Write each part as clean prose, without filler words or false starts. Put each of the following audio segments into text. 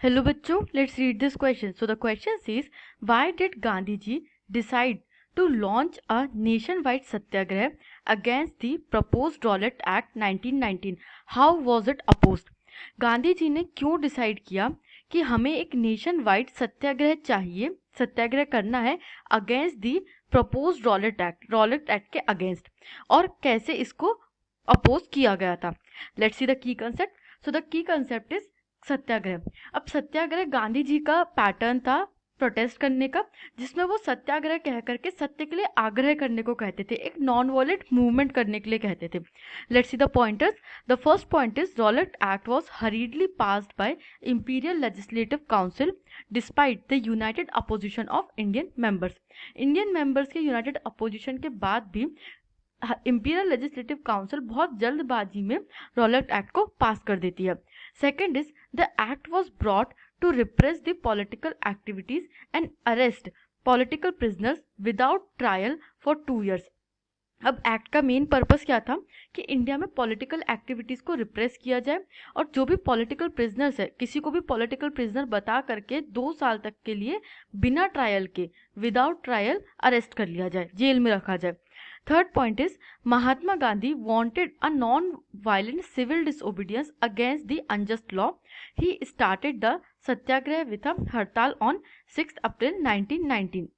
Hello बच्चों, let's read this question. So the question says, why did Gandhi ji decide to launch a nationwide satyagrah against the proposed Rowlatt Act 1919? How was it opposed? Gandhi ji ने क्यों decide किया कि हमें एक nation wide सत्याग्रह चाहिए, सत्याग्रह करना है against the proposed Rowlatt act के अगेंस्ट, और कैसे इसको अपोज किया गया था. Let's see the key concept. So the key concept is satyagraha. अब सत्याग्रह गांधी जी का पैटर्न था प्रोटेस्ट करने का, जिसमें वो सत्याग्रह कह करके सत्य के लिए आग्रह करने को कहते थे, एक नॉन वॉयलेंट मूवमेंट करने के लिए कहते थे. Let's see the pointers. The first point is Rowlatt act was हरीडली passed by imperial legislative council despite the United opposition of Indian members. Indian members के यूनाइटेड अपोजिशन के बाद भी इंपीरियल लेजिस्लेटिव काउंसिल बहुत जल्दबाजी में रॉलेट एक्ट को पास कर देती है. Second is the act was brought to repress the political activities and arrest political prisoners without trial for 2 years. अब एक्ट का मेन पर्पस क्या था कि इंडिया में पॉलिटिकल एक्टिविटीज़ को रिप्रेस किया जाए, और जो भी पॉलिटिकल प्रिजनर्स है, किसी को भी पॉलिटिकल प्रिजनर बता करके 2 साल तक के लिए बिना ट्रायल के, विदाउट ट्रायल अरेस्ट कर लिया जाए, जेल में रखा जाए. Third point is Mahatma Gandhi wanted a non-violent civil disobedience against the unjust law. He started the Satyagraha with a हड़ताल on 6 April 1919.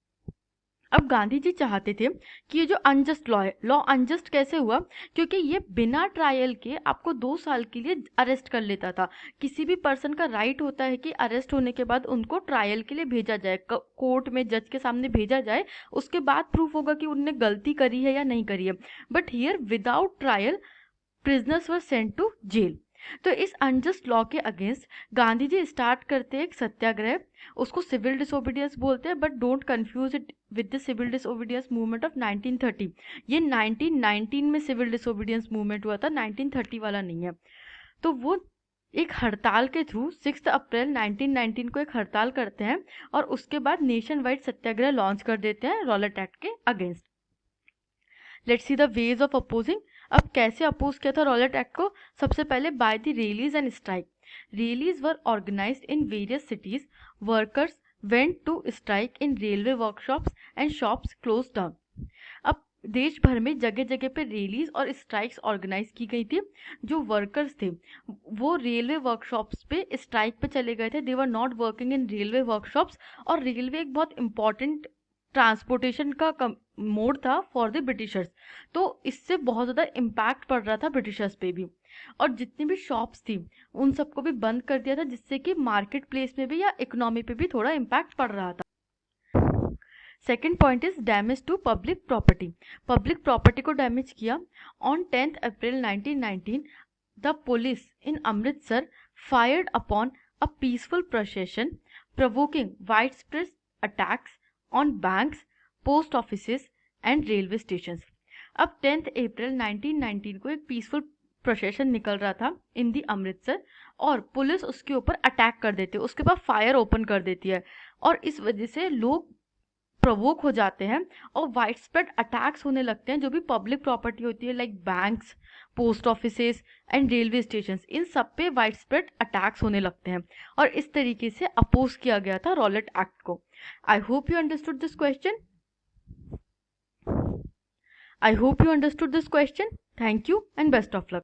अब गांधी जी चाहते थे कि ये जो अनजस्ट लॉ है, लॉ अनजस्ट कैसे हुआ, क्योंकि ये बिना ट्रायल के आपको 2 साल के लिए अरेस्ट कर लेता था. किसी भी पर्सन का राइट होता है कि अरेस्ट होने के बाद उनको ट्रायल के लिए भेजा जाए, कोर्ट में जज के सामने भेजा जाए, उसके बाद प्रूफ होगा कि उनने गलती करी है या नहीं करी है. But here without trial prisoners were sent to jail. तो इस अनजस्ट लॉ के अगेंस्ट गांधी जी स्टार्ट करते हैं एक सत्याग्रह. उसको सिविल डिसोबीडियंस बोलते हैं, but don't confuse it with the civil disobedience movement of 1930. ये 1919 में सिविल डिसोबीडियंस मूवमेंट हुआ था, 1930 वाला नहीं है. तो वो एक हड़ताल के थ्रू 6 अप्रैल 1919 को एक हड़ताल करते हैं, और उसके बाद नेशन वाइड सत्याग्रह लॉन्च कर देते हैं रॉलेट एक्ट के against. Let's see the ways of opposing. अब कैसे अपोज किया था रॉलेट एक्ट को? सबसे पहले by the rallies and strike. Rallies were organised in various cities. Workers went to strike in railway workshops and shops close down. अब देश भर में जगह जगह पे रैलीज और स्ट्राइक्स ऑर्गेनाइज की गई थी. जो वर्कर्स थे वो रेलवे वर्कशॉप्स पे स्ट्राइक पे चले गए थे. They were not working in railway workshops, और रेलवे एक बहुत इंपॉर्टेंट ट्रांसपोर्टेशन का मोड था फॉर द ब्रिटिशर्स. तो इससे बहुत ज़्यादा इम्पैक्ट पड़ रहा था ब्रिटिशर्स पे भी, और जितनी भी शॉप्स थी उन सबको भी बंद कर दिया था, जिससे कि मार्केट प्लेस में भी या इकोनॉमी पे भी थोड़ा इम्पैक्ट पड़ रहा था. Second point is damage to public property. Public property को डैमेज किया. On 10 April 1919 the police in Amritsar fired upon a peaceful procession, provoking widespread attacks on banks, post offices and railway stations. अब 10 April 1919 को एक peaceful procession निकल रहा था इन दी अमृतसर, और police उसके ऊपर अटैक कर देती है, उसके बाद फायर ओपन कर देती है, और इस वजह से लोग प्रोवोक हो जाते हैं और वाइड स्प्रेड अटैक्स होने लगते हैं. जो भी पब्लिक प्रॉपर्टी होती है like banks, post offices and railway stations, इन सब पे वाइड स्प्रेड अटैक्स होने लगते हैं, और इस तरीके से अपोज किया गया था रॉलेट एक्ट को. I hope you understood this question. I hope you understood this question. Thank you and best of luck.